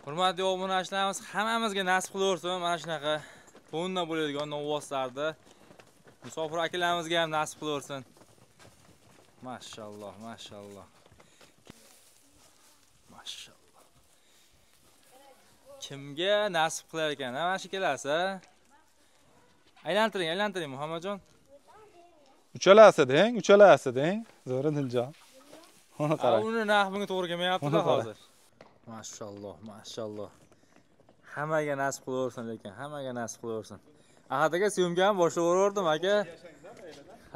Hurmatli obunachilarimiz, hammamizga nasib qilaversin mana shunaqa to'nda bo'ladigan novvoslarni. Musofir akalarimizga ham nasib qilaversin. Mashalloh, mashalloh. Mashalloh. Kimga nasib qilar ekan? Mana shu kelasa. Aylantiring Muhammadjon. Uchalasi deng, Zo'ridinjon. Ona qarang. Uni narximga to'g'ri kelmayapti hozir. Mashalloh. Hammaga nasib qilaversin lekin, hammaga nasib qilaversin. Ahad aka, syomkani boshlaverdim aka.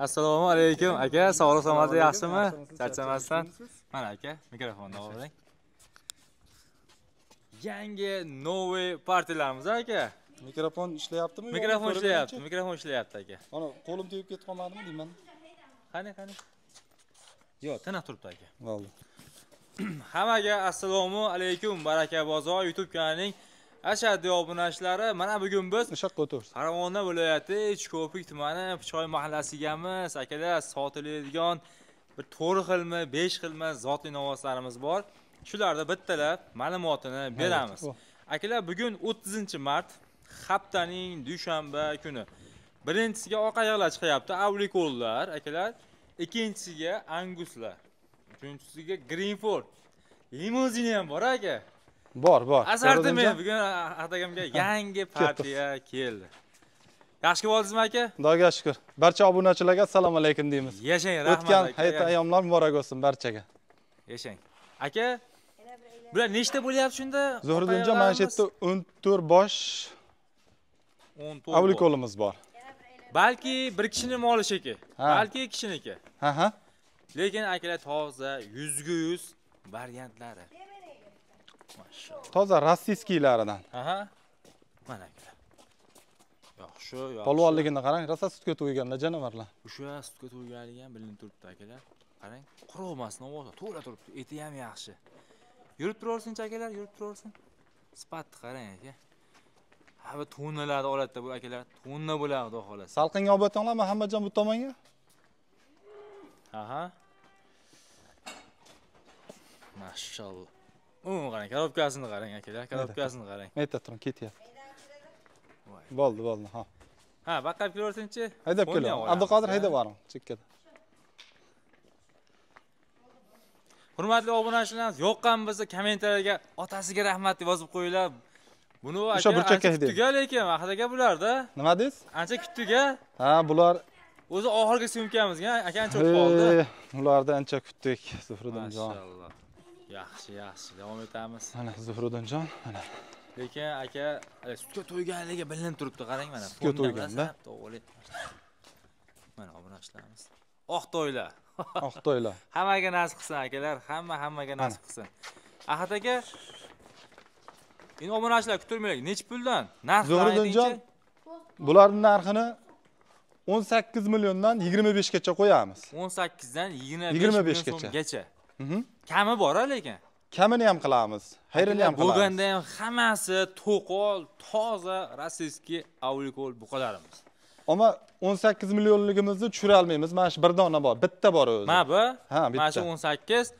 Assalomu alaykum aka, sog'lik salomatlik yaxshimi? Charchamasdan. Mana aka, mikrofonni oling. Yangi novoy partiyalarimiz aka. Mikrofon ishlayaptimi? Mikrofon ishlayapti aka. Mana qo'lim tegib ketib qolmadimi deyman. Qani. Yo'q, tana turibdi aka. Bo'ldi. Hammaga assalomu alaykum, Baraka bozor YouTube kanalining ashaddiy obunachilari. Mana bugun biz Farg'ona viloyati Ichko'pik tumani Pichoy mahallasigamiz. Akalar, sotiladigan bir 4 xilmi, 5 xilmi zotli novvoslarimiz bor. Shularda bittalab ma'lumotini beramiz. Akalar, bugun 30-mart, haftaning dushanba kuni. Birinchisiga oq ayiqlar chiqyapti, avlikollar, akalar. Ikkinchisiga anguslar. Uchinchisiga Greenford. Limuzini ham bor aka. Bor. Assortiment bugun atagamga yangi partiya keldi. Yaxshi bo'ldingizmi aka? Xudoga shukr. Barcha obunachilarga assalomu alaykum deymiz. Yashang, rahmat. O'tgan hayit ayyomlar muborak bo'lsin barchaga. Yashang. Aka, bular nechta bo'lyapti shunda? Zo'ridinjon, mana shu yerda 14 bosh 14 avlikolimiz bor. Balki bir kishining moli sheki, balki kishiniki. Lekin akalar toza, 100% variantlari. Mashalloh. Toza rossiyskiylaridan. Mana akalar. Yaxshi. Polvonligini qarang, rosa sutga to'yganda janovarlar. O'sha sutga to'yganligi ham bilinib turibdi akalar. Qarang, quruq emas, novoz, to'g'ri turibdi. Eti ham yaxshi. Yurib turaversin akalar, yurib turaversin. Sifatni qarang aka. Bu tonnalarda olatda bu akalar, tonna bo'ladi xudo xolasa. Salqinga olib o'tinglar Muhammadjon bu tomonga. Mashalloh. Qarang, korobkasini qarang akalar, korobkasini qarang. Ayta turing, ketyapti. Bo'ldi, baqab kelaversin-chi. Haydab keling. Abduqodir haydab boring, chekkada. Hurmatli obunachilarimiz, yoqqan bizni kommentariyga otasiga rahmat deb yozib qo'yinglar. Buni o'sha burchakka haydaydi. Kutdiga lekin vaqtida bularda. Nima deysiz? Ancha kutdiga. Bular o'zi oxirgi syomkamizga aka ancha o'tib qoldi. Ulardan ancha kutdik, Zuhriddinjon. Mashalloh. Yaxshi, davom etamiz. Mana Zuhriddinjon, mana. Lekin aka sutga to'yganligi bilinib turibdi, qarang mana. Sutga to'yganda. Mana obunachilarimiz. Oq to'ylar. Hammaga nasib qilsin akalar, hammaga nasib qilsin. Ahad aka, endi obunachilar kutilmaylik, nech puldan? Narxni Zo'ridinjon, bularning narxini 18 milliondan 25 gacha qo'yamiz. 18 dan 25 gacha. Kami bor-a lekin. Kamini ham qilamiz, xayrini ham qilamiz. Bo'lganda ham hammasi to'qol, toza, rossiyskiy avlikol buqalarimiz. Ammo 18 millionligimizni tushira olmaymiz. Mana shu bir dona bor, bitta bor o'zi. Mana bu? Bitta. Mana shu 18,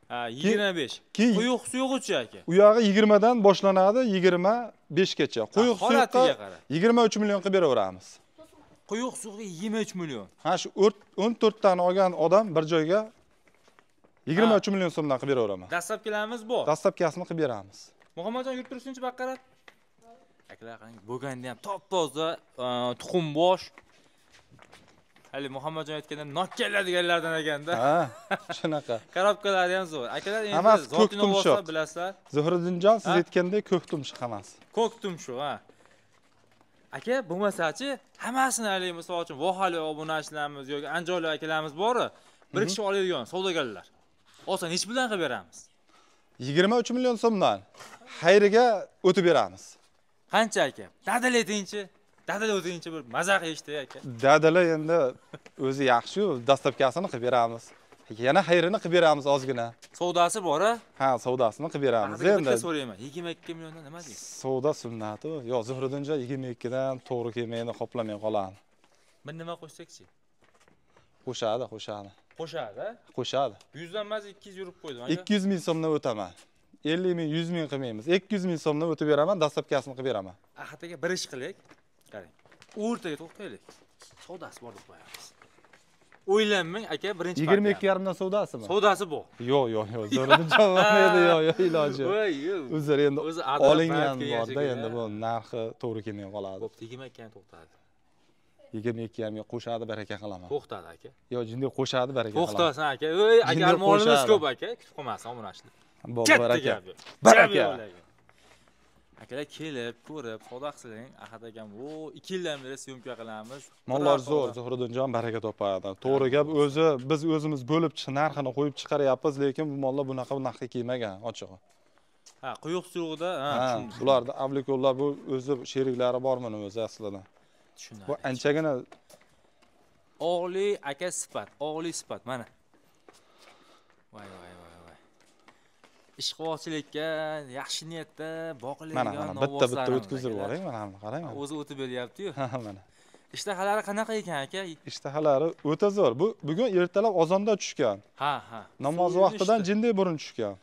25. Quyuq suyug'uchi aka. U yog'i 20 dan boshlanadi, 25 gacha. Quyuq suyuqqa 23 million qilib beraveramiz. Quyuq suyuqqa 23 million. Shu 14 tani olgan odam bir joyga 23 million so'mdan qilib beraveraman. Dastlabkilarimiz bor. Dastlabkasini qilib beramiz. Muhammadjon, yurib tursinchi baqarat. Akalar qarang, bo'lganda ham top-toza tuxum bosh. Hali Muhammadjon aytganda nokkalar deganlardan ekanda. Shunaqa. Korobkalari ham zo'r. Akalar endi zotli novvoslar bilasizlar. Zo'riddinjon, siz aytgandek ko'k tumshuq hammasi. Ko'k tumshuq, aka, bo'lmasa-chi, hammasini hali misol uchun vohali obunachilarimiz yoki anjorli akalarimiz bor-ku, bir kishi oladigan savdogarlar. Olsa nech puldan qilib beramiz? 23 million so'mdan xayriga o'tib beramiz. Qancha aka? Dadil aytingchi. Dadil o'zingchi bir mazaq eshitdi aka. Dadil endi o'zi yaxshi-ku, dastlabkasini qilib beramiz. Yana xayrini qilib beramiz ozgina. Savdosi bor-a? Savdosini qilib beramiz. Endi so'rayman, 22 milliondan nima deysiz? Savdo sunnati. Yo'q, Zuhriddinjon 22 dan to'g'ri kelmaydi, qoplamay qoladi. Bir nima qo'shsak-chi? Qo'shadi. Qo'shadi? 100 dan emas 200 yurib qo'ydim aka. 200 ming so'mdan o'taman. 50 ming, 100 ming qilmaymiz. 200 ming so'mdan o'tib beraman, dastlabkasini qilib beraman. Ahataga bir ish qilaylik. Qarang. O'rtaga to'xtaylik. Savdosi bor deb qo'yamiz. O'ylanmang, aka, birinchi 22,5 dan savdosimi? Savdosi bor. Yo'q, Zo'riddin javob yo'q, iloji. O'zlari endi olingan borda, endi bu narxi to'g'ri kelmay qoladi. Xo'p, 22 to'xtadi. 22,5 ming qo'shadi, baraka qilaman. To'xtadi aka. Yo'q, jinday qo'shadi, baraka qilaman. To'xtasin aka. Voy, aka, molimiz ko'p aka. Kutib qolmasin omonashlik. Baraka. Baraka. Akalar kelib, ko'rib, savdo qilsang, Ahad akam, "O, 2 yildan beri syomka qilamiz." Mollar zo'r, Zuhriddinjon baraka topadi. To'g'ri gap, biz o'zimiz bo'lib narxini qo'yib chiqaryapmiz, lekin bu mollar bunaqa narxga kelmagan, ochig'i. Ha, quyuq suyuqda, bularda avlikollar bu o'zi sheriklari bormi o'zi aslida. Tushundim. Bu anchagina oliy aka sifat, oliy sifat mana. Voy. Ishqochilikka, yaxshi niyatda boqiladigan bitta o'tkazib yuboring, mana qarang. O'zi o'tib beryapti-yu. Ha, mana. Ishtahalari qanaqa ekan aka? Ishtahalari o'ta zo'r. Bugun ertalab azonda tushgan. Ha. Namoz vaqtidan jinday burun tushgan.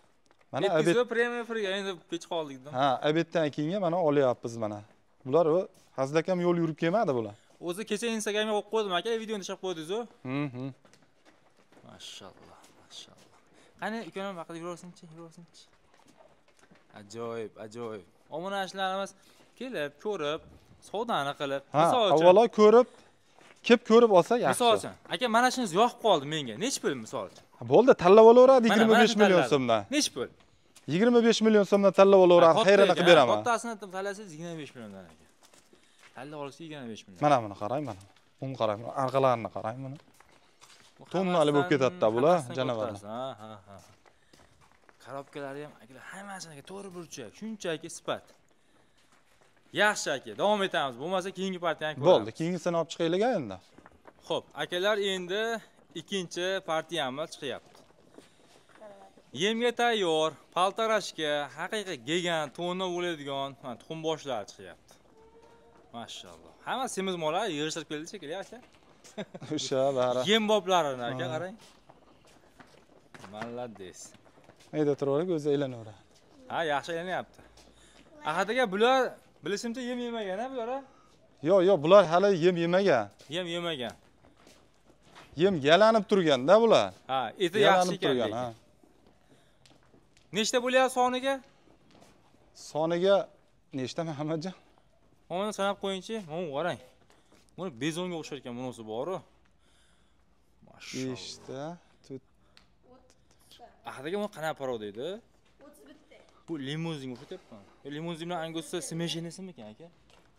Mana obed premium free endi kech qoldik-da. Ha, obeddan keyinga mana olyapmiz mana. Bular hazilakam yo'l yurib kelmadi bular. O'zi kecha Instagramga qo'yib qo'ydim aka, videoni tashlab qo'ydingiz-ku. Mashalloh. Qani ukanim vaqtida yuraversin-chi. Ajoyib. Omonashlarimiz kelib, ko'rib, savdoni qilib, misol uchun. Avvalo kelib ko'rib olsa yaxshi. Misol uchun, aka, mana shunisi yoqib qoldi menga. Nech pul misol uchun? Bo'ldi, tanlab olaveradi 25 million so'mdan. Nech pul? 25 million so'mdan tanlab olaveradi, xayrini qilib beraman. Qottasini tanlasangiz 25 milliondan aka. Tanlab olsangiz 25 million. Mana buni qarang, mana. Buni qarang, arqalarini qarang buni. Tonnali bo'lib ketadi-da bular, janavorlar. Ha. Korobkalari ham akalar hammasiga to'g'ri burchak, shunchaki sifat. Yaxshi aka, davom etamiz. Bo'lmasa keyingi partiyani ko'ramiz. Bo'ldi, keyingisini olib chiqaylik endi. Xo'p, akalar, endi ikkinchi partiyamiz chiqyapti. Yemga tayyor, paltarashga, haqiqiy gegan, to'nni bo'ladigan, mana tuxum boshlari chiqyapti. Mashalloh. Hamma semiz mollar yig'ishtirib keldi shekilli aka. O'sha bari. Yem boblarini aka qarang. Malladdes. Mayda turaverib o'zi aylanaveradi. Ha, yaxshi aylanyapti. Ahad aka, bular bilishimcha yem yemagan-a bular? Yo'q, bular hali yem yemagan. Yem yemagan. Yem yalanib turganda bular. Ha, eti yaxshi ekan. Ha. Nechta bo'lyapti soniga? Soniga nechta Muhammadjon? Uni sanab qo'yingchi. Mana qarang. Buni bezonga o'xshar ekan bunisi bor-ku. Mashalloh. 5 ta, 4. Ahad aka, buni qanaqa parov deydi? 31 ta. Bu limuzinga o'xshatyapti. Limuzin bilan Angus smeshinasimi ekan aka?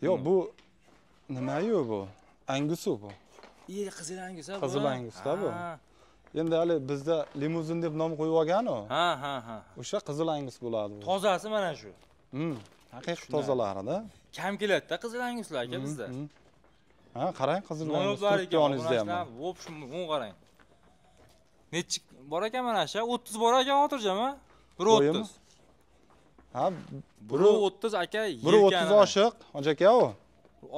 Yo'q, bu nima-yu bu? Angus bu. Qizil Angus bu. Qizil Angus-da bu. Endi hali bizda limuzin deb nom qo'yib olgan-ku. Ha. O'sha qizil Angus bo'ladi bu. Tozasi mana shu. Haqiqiy tozalarida. Kam keladi-da qizil Anguslar aka bizda. Ha, qarang, qizil Angus yoningizda ham. Vop, shuni qarang. Nechi bor ekan mana shu? 30 bor ekan xotirjam-a? 130. Ha, 130 aka, 130 oshiq, hoji aka u.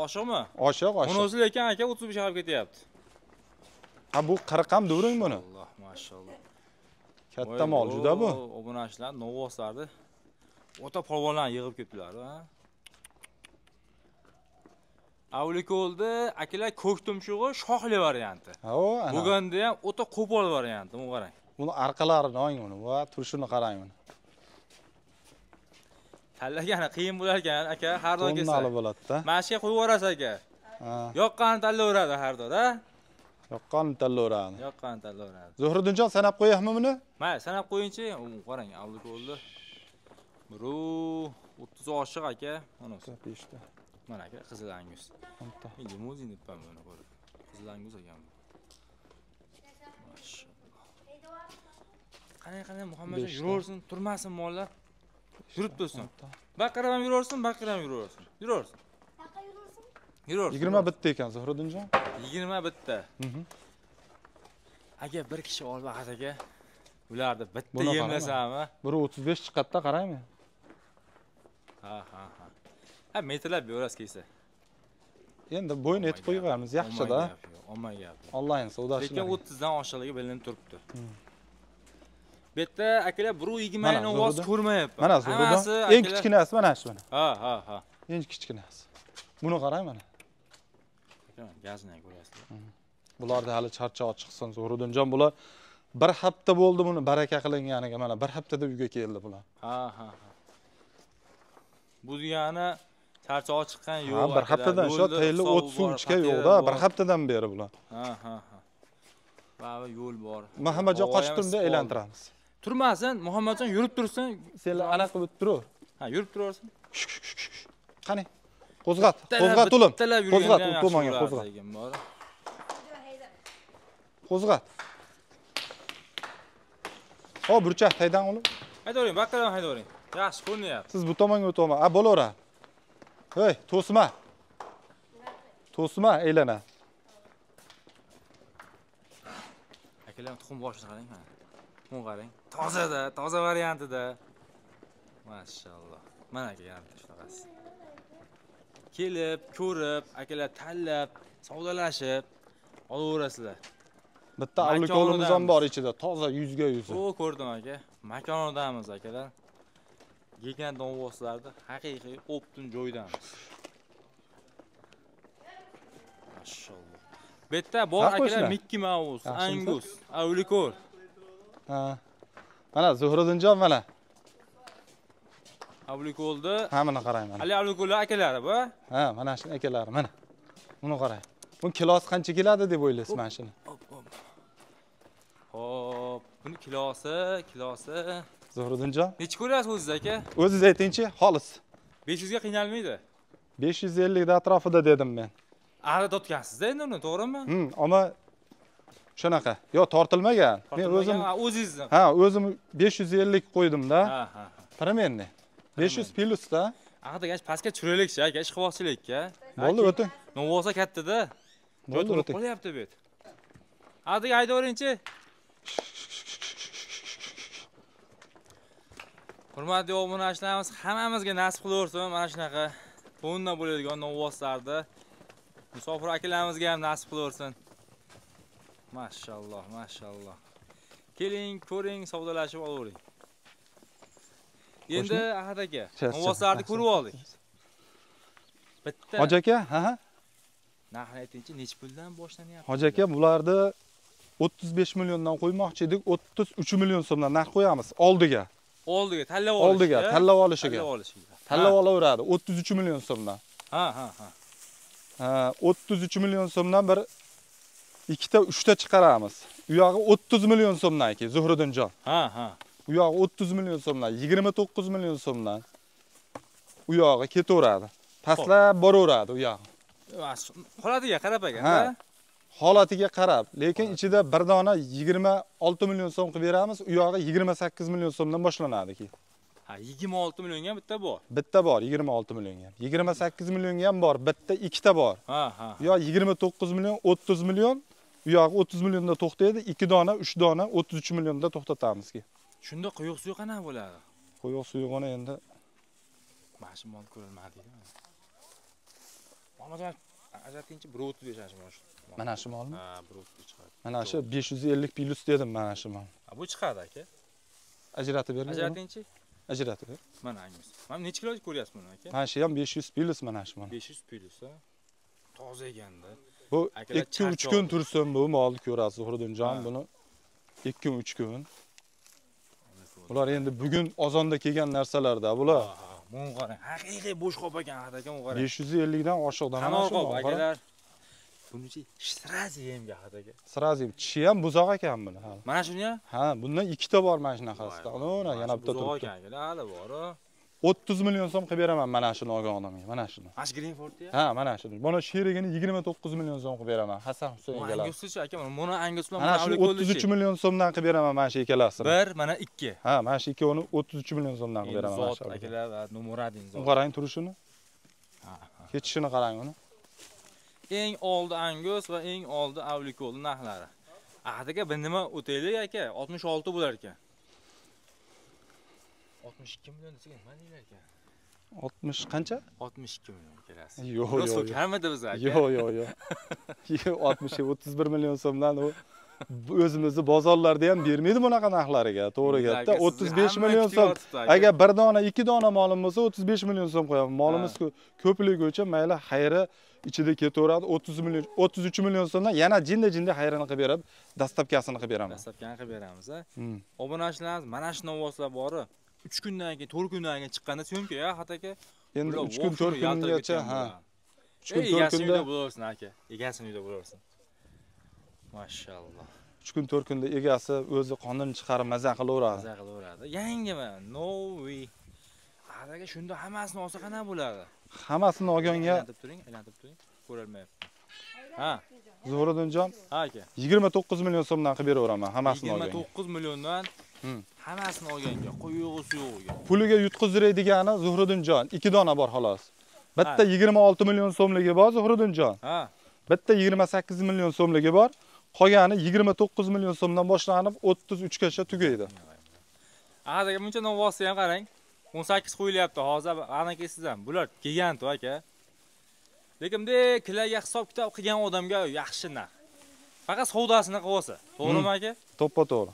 Oshiqmi? Oshiq. Buni lekin aka 35 olib ketyapti. Ha, bu 40 ham during buni. Alloh, mashalloh. Katta mol juda bu. Obunashlar novoslarni o'ta polvonlarni yig'ib ketdilar, ha. Avlikolda akalar ko'k tumshug'i shoxli varianti. Ha, ana. Buganda ham o'ta qo'pol varianti, buni qarang. Buni arqalarini oling buni va turishini qarang buni. Tanlagani qiyin bo'lar ekan aka, har doim kelsa. Tonnali bo'ladi-da. Mana shu qo'yib yuborasiz aka. Yoqqani tanlayveradi har doim, ha? Yoqqani tanlayveradi. Yoqqani tanlayveradi. Zuhriddinjon sanab qo'yaymi buni? Mayli, sanab qo'yingchi. Qarang, avlikolda 30 oshiq aka, mana 5 ta. Mana aka, qizil Angus. Limuzin debman buni ko'rib. Qizil Angus ekan bu. Mashalloh. Qanday Muhammadjon yuraversin, turmasin mollar. Yurib tursin. Baqirib ham yuraversin, yuraversin. Yuraversin. Yuraversin. 20 bitta ekan Zuhriddinjon. 20 bitta. Aka, bir kishi olib Ahad aka. Ularni bitta yemlasami? 135 chiqadi-da, qaraymi? Ha. Ha, metrlab berasiz kelsa. Endi bo'yin etib qo'yganmiz, yaxshi-da. Olmay gap. Onlayn savdosi. Lekin 30 dan oshiqligi bilinib turibdi. Bu yerda akalar 1.20 novoz ko'rmayapman. Mana Zuhriddin. Eng kichkinasi mana shu mana. Ha. Eng kichkinasi. Buni qarang mana. Gazni ko'ryapsiz. Bularda hali charchoq chiqsin Zuhriddinjon, bular bir hafta bo'ldi buni baraka qilinganiga, mana bir haftada uyga keldi bular. Ha. Bu degani charchoq chiqqan yo'q. Ha, bir haftadan shu tayinli o't suv ichgan yo'q-da, bir haftadan beri bular. Ha. Baba yo'l bor. Muhammadjon qochib turibdi, aylantiramiz. Turmasin, Muhammadjon yurib tursin. Senlar anaqa qilib tur. Ha, yurib turaversin. Qani? Qo'zg'at ulim. Qo'zg'at, to'monga qo'zg'at. Qo'zg'at. Ho, burchaq haydan olim. Haydavering, baqqadan haydavering. Yaxshi ko'rinyapti. Siz bu tomonga o'tavering. A, bo'laveradi. Hey, to'sma. To'sma, aylana. Akalar tuxum boshini qarang mana. Tuxum qarang. Tozada, toza variantida. Mashalloh. Mana akalar shunaqasi. Kelib, ko'rib, akalar tanlab, savdolashib olaverasizlar. Bitta avlikolimiz ham bor ichida, toza 100 ga 100. O, ko'rdim aka. Makonodamiz akalar. Yegan donvoslarni haqiqiy optin joydamiz. Mashalloh. Bu yerda bor akalar Mickey Mouse, Angus, avlikor. Ha. Mana Zuhriddinjon mana. Avlikolni. Ha, mana qarang mana. Ali avlikollar akalari bu? Ha, mana shu akalari mana. Buni qarang. Bu kilosi qancha keladi deb o'ylaysiz mana shuni? Hop, buni kilosi. Zuhriddinjon. Necha ko'ryapsiz o'zingiz aka? O'zingiz aytingchi, xolis. 500 ga qiynalmaydi. 550 da atrofida dedim men. Ari totgansiz-da endi uni, to'g'rimi? Ammo shunaqa. Yo, tortilmagan. Men o'zim o'zingizni. Ha, o'zim 550 qo'ydim-da. Ha. Примерно. 500 plyus-da. Aqda pastga tushiraylik-chi aka, ishqibozchilik-ka. Bo'ldi, o'ting. Novosa katta-da. Bo'ldi, o'ting. Qo'lyapti bu. Aqda haydavering-chi. Hurmatli obunachilarimiz, hammamizga nasib qilaversin mana shunaqa fonda bo'ladigan novvoslarni. Musofir akalarimizga ham nasib qilaversin. Mashalloh. Keling, ko'ring, savdolashib olavering. Endi Ahad aka, novvoslarni ko'rib oldik. Bitta. Hoji aka, ha. Narxni aytingchi, necha puldan boshlanyapti? Hoji aka, bularni 35 milliondan qo'ymoqchi edik, 33 million so'mdan narx qo'yamiz oldiga. Tanlab olishiga. Tanlab olaveradi 33 million so'mdan. Ha. 33 million so'mdan bir ikkita, uchta chiqaramiz. U yog'i 30 million so'mdan aka, Zuhriddinjon. Ha. U yog'i 30 million so'mdan, 29 million so'mdan. U yog'i ketaveradi. Pastlab boraveradi u yog'i. Holatiga qarab ekan-da. Holatiga qarab, lekin ichida bir dona 26 million so'm qilib beramiz, u yog'i 28 million so'mdan boshlanadi keyin. Ha, 26 millionga bitta bor. Bitta bor, 26 millionga. 28 millionga ham bor, bitta ikkita bor. Ha. Yo 29 million, 30 million, u yog'i 30 millionda to'xtaydi, 2 dona, 3 dona 33 millionda to'xtatamiz keyin. Shunda quyuq suvi qanaqa bo'ladi? Quyuq suyug'ini endi mashmol ko'rilmadi. Mamajon, ajatinchi 1.35 mashmol. Mana shu molmi? Ha, 1.35 chiqadi. Mana shu 550 plus dedim mana shu mol. Bu chiqadi aka. Ajratib bering. Ajatinchi? Ajratib ber. Mana Angus. Mana necha kilo ko'ryapsiz buni aka? Mana shu ham 500 plus mana shu mol. 500 plus ha. Toza eganda. Bu 2-3 kun tursin bu molni ko'rasiz Zuhriddinjon, buni 2-3 kun. Bular endi bugun ozonda kelgan narsalarda bular. Buni qarang, haqiqiy bo'sh qop ekan aka, buni qarang. 550 dan oshiqdan mana shu akalar. Bunichi srazi yemga aka. Srazi tishi ham buzoq ekan buni. Mana shuni ham? Ha, bundan ikkita bor mana shunaqasida. Ana, yana bitta turibdi. Buzoq ekan akalar, hali bor. 30 million so'm qilib beraman mana shuni olgan odamga, mana shuni. Ash Greenford-ya? Ha, mana shuni. Buni sherigini 29 million so'm qilib beraman. Hasan Husaynga. Angus-chi aka, mana Angus bilan mana 33 million so'mdan qilib beraman mana shu ikkalasini. Bir, mana ikki. Ha, mana shu ikkovini 33 million so'mdan qilib beraman mana shu. Akalar va Numuradin zot. Qarang turishini. Ha. Ketishini qarang uni. Eng oldi Angus va eng oldi Avlikolning narxlari. Aka, bir nima o'taylik aka, 66 bo'lar ekan. 62 million desak nima deylar ekan? 60 qancha? 62 million kelasiz. Yo'q. So'karmidi biz aka? Yo'q. 60 31 million so'mdan u o'zimizni bozorlarda ham bermaydi bunaqa narxlariga. To'g'ri gapda 35 million so'm. Agar bir dona, ikki dona molim bo'lsa 35 million so'm qo'yaman. Molimiz ko'pligi uchun mayli xayri ichida ketaveradi. 30 million, 33 million so'mdan yana jinda xayrini qilib berib, dastlabkasini qilib beraman. Dastlabkani qilib beramiz, a. Obunachilarimiz mana shu novvoslar bori 3 kundan keyin, 4 kundan keyin chiqqanda syomka-ya, xat aka. Endi 3 kun 4 kungacha, ha. 3 kun 4 kunda bo'laversin aka. Egasini uyda bo'laversin. Mashalloh. 3 kun 4 kunda egasi o'zi qonun chiqarib maza qilaveradi. Maza qilaveradi. Yangiman, no way. Adaga shunda hammasini olsa qana bo'ladi? Hammasini olganga aylantirib turing, ko'rolmayapman. Ha. Zuhriddinjon, ha aka. 29 million so'mdan qilib beraveraman hammasini olganga. 29 milliondan hammasini olganga, qo'yug'i suyug'iga. Puliga yutqizdiradigan Zuhriddinjon 2 dona bor xolos. Bitta 26 million so'mligi bor Zuhriddinjon. Ha. Bitta 28 million so'mligi bor. Qolgani 29 million so'mdan boshlanib 33 gacha tugaydi. Adaga buncha novvosi ham qarang. 18 qo'yilyapti hozir anakasidan. Bular gigant aka. Lekin bunday kilaga hisob-kitob qilgan odamga yaxshi narx. Faqat savdosini qilib olsa, to'g'rimi aka? To'ppa-to'g'ri.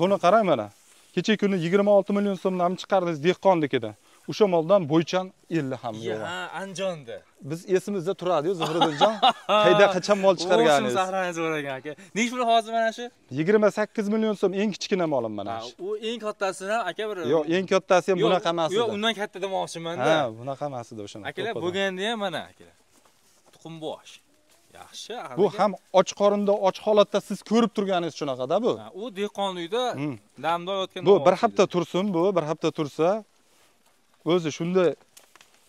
Buni qarang mana. Kecha kuni 26 million so'mdan chiqardingiz dehqonnikidan. O'sha moldan bo'ychan 50 ham yo'q. Ha, Anjonda. Biz esimizda turadi-yu Zuhriddinjon. Qayda qachon mol chiqarganingiz. O'shim zahrangiz bor ekan aka. Nech pul hozir mana shu? 28 million so'm eng kichkina molim mana shu. U eng kattasini aka bir. Yo'q, eng kattasi ham bunaqa emas edi. Yo'q, undan katta demoqchiman-da. Ha, bunaqa emas edi o'shani. Akalar bo'lganda ham mana akalar. Tuxumbosh. Yaxshi. Bu ham och qorinda, och holatda siz ko'rib turganingiz shunaqa-da bu. U dehqon uyda damda yotgan. Bu bir hafta tursin, bu bir hafta tursa o'zi shunda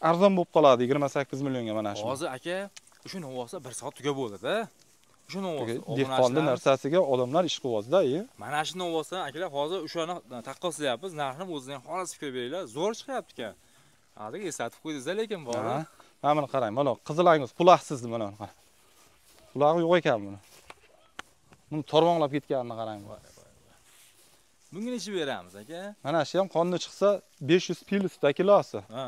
arzon bo'lib qoladi 28 millionga mana shu. Hozir aka, o'sha novvosa 1 soat tugab bo'ladi-da. O'sha novvosa dehqonning narsasiga odamlar ish qilyapti-da, Mana shu novvosa akalar hozir o'shani taqqoslayapmiz, narxini o'zingizdan xolis fikr beringlar. Zo'r chiqyapti ekan. Hozir eslatib qo'ydingiz-da, lekin bor. Mana buni qarang, mana qizilangiz pulaqsiz mana buni qarang. Pulog'i yo'q ekan buni. Buni tormonlab ketganini qarang. Bunga necha beramiz aka? Mana shu ham qonni chiqsa 500 plyusda kilosi. Ha.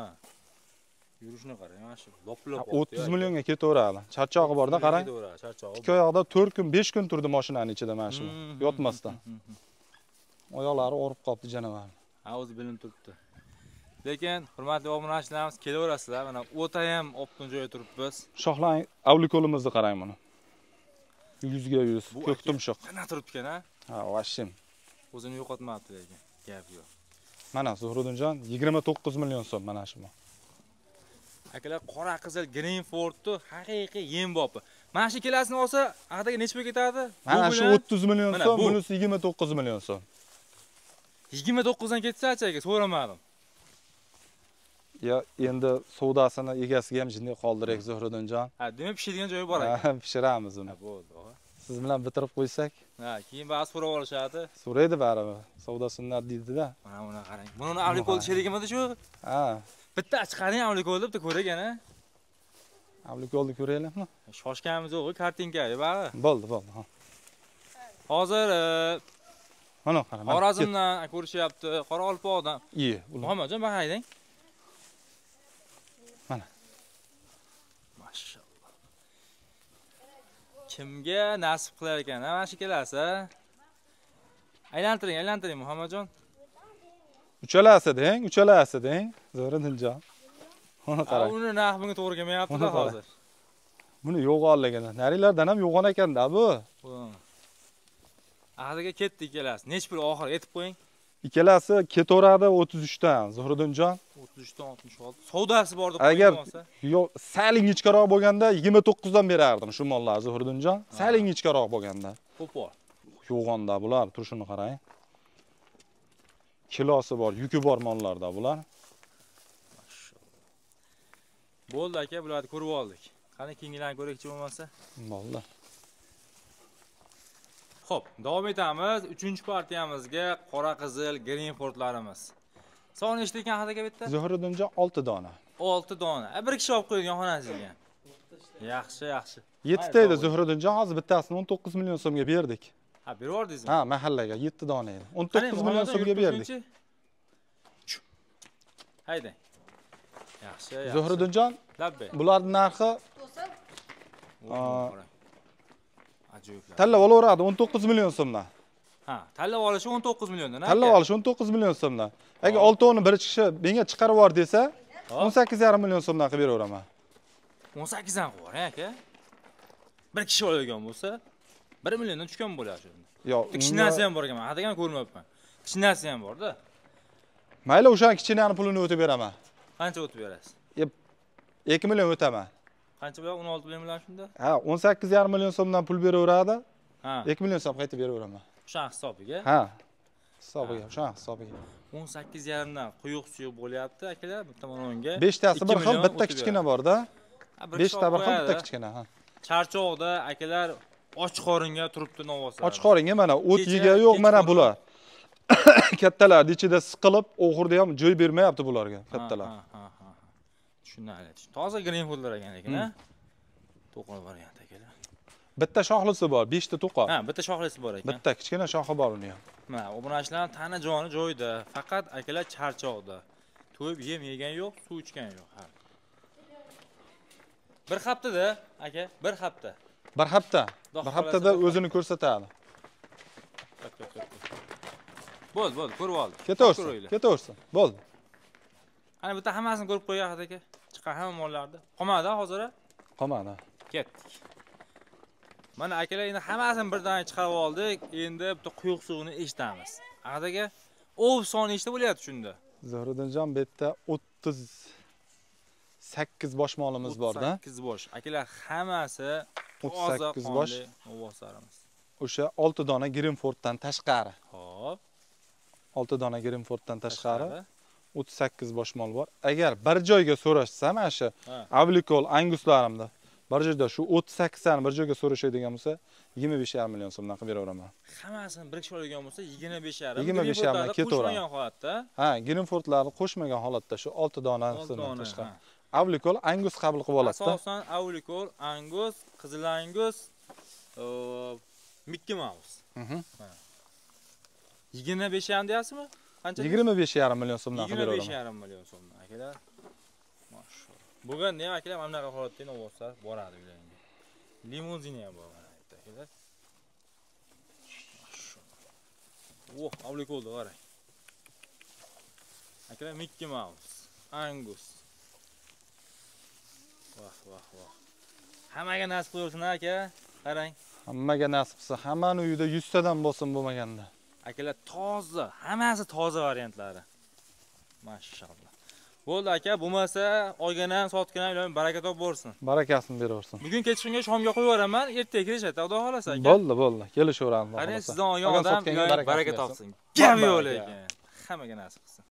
Yurishni qarang, mana shu loplab 30 millionga ketaveradi. Charchog'i borda qarang. Charchog'i. Ikki oyoqda 4 kun, 5 kun turdi mashinaning ichida mana shu. Yotmasdan. Oyoqlari og'rib qolibdi janavar. Ha, o'zi bilinib turibdi. Lekin hurmatli obunachilarimiz kelaverasizlar. Mana o'ta ham optin joyda turibmiz. Shohlang avlikolimizni qarang buni. 100 ga 100. Ko'k tumshuq. Qana turibdi ekan, ha? Ha, vashim. O'zini yo'qotmabdi lekin. Gap yo'q. Mana Zuhriddinjon 29 million so'm mana shu. Akalar qora qizil Greenfordni haqiqiy yem bopi. Mana shu kelasini olsa, aqdaga necha pul ketadi? Mana shu 30 million so'm, bunisi 29 million so'm. 29 dan ketsa-chi aka, so'ramadim. Ya endi savdosini egasiga ham jinday qoldirak Zuhriddinjon. Ha, demak pishiradigan joyi bor ekan. Ha, pishiramiz uni. Bo'ldi. Siz bilan bitirib qo'ysak. Ha, keyin ba'zi so'rab olishadi. So'raydi baribir. Savdo sunnat deydi-da. Mana buni qarang. Buni avlikol sherigimidi shu? Ha. Bitta chiqaring avlikol deb ko'ragana. Avlikolni ko'raylikmi? Shoshganimiz yo'q, kartinka, bari. Bo'ldi. Ha. Hozir mana qarang. Xorazmdan ko'rishyapti, Qoraqalpoqdan. Muhammadjon, baqayding. Mana. Mashalloh. Kimga nasib qilar ekan, mana shu kelasa? Aylantiring Muhammadjon. Uchalasi deng, Zuhriddinjon. Mana qarang. Uni narxi bunga to'g'ri kelmayapti hozir. Buni yo'g'onligini. Narilardan ham yo'g'on ekanda bu. Aqdiga ketdi ikkalasi. Nech pul oxir aytib qo'ying. Ikkalasi ketaveradi 33 dan, Zuhriddinjon. 33 dan 66. Savdosi bor deb qo'ygan bo'lsa. Yo'q, sal ingichkaroq bo'lganda 29 dan berardim shu mollar Zuhriddinjon. Sal ingichkaroq bo'lganda. Qo'pol. Yo'g'onda bular, turishini qarang. Kilosi bor, yuki bor mollarda bular. Bo'ldi aka, bularni ko'rib oldik. Qani keyingilarni ko'raychi bo'lmasa? Bo'ldi. Xo'p, davom etamiz. 3-partiyamizga qora qizil Greenfordlarimiz. Soni nechta ekan hadaga bitta? Zuhriddinjon 6 dona. 6 dona. Bir kishi olib qo'ygan xonasizga. Yaxshi. 7 ta edi Zuhriddinjon, hozir bittasini 19 million so'mga berdik. Ha, berordingizmi? Ha, mahallaga 7 dona edi. 19 million so'mga berdik. Haydi. Yaxshi. Zuhriddinjon, labbay. Bularning narxi jo'klar. Tanlab olaveradi 19 million so'mdan. Ha, tanlab olishi 19 milliondan. Tanlab olishi 19 million so'mdan. Agar 6 tonni bir kishi menga chiqarib yubor desa, 18,5 million so'mdan qilib beraveraman. 18 dan qilib yuboring aka. Bir kishi olgan bo'lsa 1 milliondan tushgan bo'ladi shunda. Yo'q, kichkinasi ham bor ekan. Men hadagani ko'rmayapman. Kichkinasi ham bor-da. Mayli, o'sha kichkinani pulini o'tib beraman. Qancha o'tib berasiz? 2 million o'taman. Qancha bo'lar? 16 million bilan shunda? Ha, 18,5 million so'mdan pul beraveradi. Ha. 2 million so'm qaytib beraveraman. O'sha hisobiga? Ha. Hisobiga, o'sha hisobiga. 18,5 dan quyuq-suyuq bo'lyapti akalar. Bitta o'nga. 5 tasi bir xil, bitta kichkina bor-da. 5 ta bir xil, bitta kichkina, ha. Charchoqda akalar och qoringa turibdi novvosa. Och qoringa mana o't yega yo'q mana bular. Kattalar ichida siqilib, oxirida ham joy bermayapti bularga, kattalar. Ha. Tushunarli. Toza greenwoodlar ekan, ha? To'qol variant akalar. Bitta shoxlisi bor, 5 ta to'qol. Ha, bitta shoxlisi bor ekan. Bitta kichkina shoxi bor uni ham. Mana obunachilarning tana joni joyida, faqat akalar charchoqda. To'yib yegan yo'q, suv ichgan yo'q. Ha. Bir haftada aka, bir hafta. Bir hafta. Bir haftada o'zini ko'rsatadi. Bo'ldi, ko'rib oldim. Ketaversin. Bo'ldi. Ana bitta hammasini ko'rib qo'ygan aka. Chiqar hamma mollarni. Qolmadi hozir? Qolmadi. Ketdik. Mana akalar endi hammasini birdan chiqarib oldik. Endi bitta quyuq suvini eshitamiz. Aqadaga ov soni nechta bo'lyapti shunda? Zohriddinjon bu yerda 38 bosh molimiz bor-da. 38 bosh. Akalar hammasi 38 bosh novvoslarimiz. O'sha 6 dona Greenforddan tashqari. Xo'p. 6 dona Greenforddan tashqari 38 bosh mol bor. Agar bir joyga so'rashsa, mana shu Avlikol Anguslarimda bir joyda shu 38 tani bir joyga so'rashadigan bo'lsa, 25,5 million so'mdan qilib beraman. Hammasini bir kishi olgan bo'lsa, 25,5. 25,5 ketaveradi. Holatda. Ha, Greenfordlarni qo'shmagan holatda shu 6 donasidan tashqari. Avlikol Angus qabul qilib oladi. Asosan Avlikol Angus, Qizil Angus, Mickey Mouse. 25,5 deyapsizmi? Qancha? 25,5 million so'mdan qilib beraman. 25,5 million so'mdan akalar. Mashallah. Bugun nima akalar mana bunaqa holatda novvoslar boradi ularga. Limuzin ham bor mana akalar. Mashallah. Avlikolda qarang. Akalar Mickey Mouse, Angus. Vah. Hammaga nasib qilsin aka. Qarang. Hammaga nasib qilsa, hammaning uyida 100 tadan bo'lsin bo'lmaganda. Akalar toza, hammasi toza variantlari. Mashallah. Bo'ldi aka, bo'lmasa olganan, sotganan ularga baraka top bo'lsin. Barakasini beraversin. Bugun kechqurunga shomga qo'yib yuboraman, ertaga kelishadi, xudo xolasa aka. Bo'ldi, kelishaveramiz. Qarang, sizdan olgan odam baraka topsin. Gap yo'q lekin. Hammaga nasib qilsin.